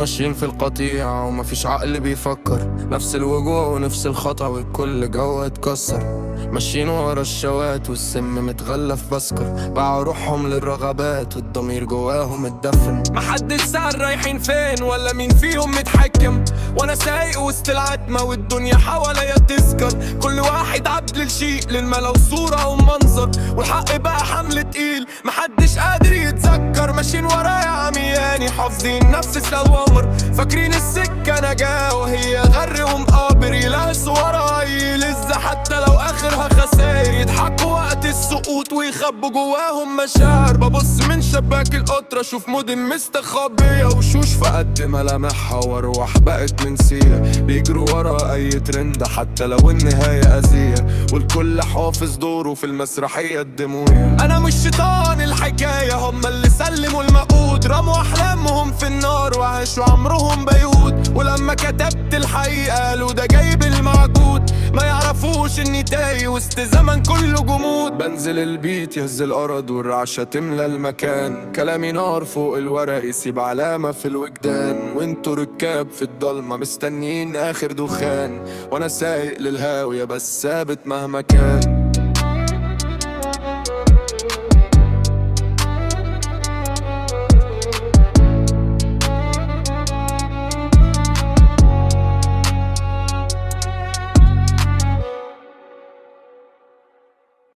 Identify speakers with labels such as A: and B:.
A: ماشيين في القطيع ومفيش عقل بيفكر، نفس الوجوه ونفس الخطأ والكل جوه اتكسر. ماشيين ورا الشوات والسم متغلف بسكر، باعوا روحهم للرغبات والضمير جواهم اتدفن.
B: محدش سأل رايحين فين ولا مين فيهم متحكم، وانا سايق وسط العتمة والدنيا حواليا تسكر. كل واحد عبد للشيء، للملا وصورة ومنظر، والحق بقى حمل تقيل محدش قادر يتذكر. ماشيين ورايا عمياني حافظين نفس سوامر، فاكرين السكة نجاة وهي غر ومقابر. يلاقوا ورا اي لذة حتى لو اخرها خساير، يضحكوا وقت السقوط ويخبوا جواهم مشاعر. ببص من شباك القطر اشوف مدن مستخبية، وشوش في قد ملامحها وارواح بقت منسية، بيجروا ورا اي ترند حتى لو النهاية اذية، والكل حافظ دوره في المسرحية الدموية. انا مش شيطان الحكاية، هم اللي سلموا المقود، رموا احلامهم في النار وعاشوا عمرهم بيود. ولما كتبت الحقيقة قالوا ده جايب المعجود، ما يعرفوش اني تايه وسط زمن كله جمود. بنزل البيت يهز الارض والرعشة تملى المكان، كلامي نار فوق الورق يسيب علامة في الوجدان. وانتوا ركاب في الضلمة مستنيين اخر دخان، وانا سايق للهاوية بس ثابت مهما كان.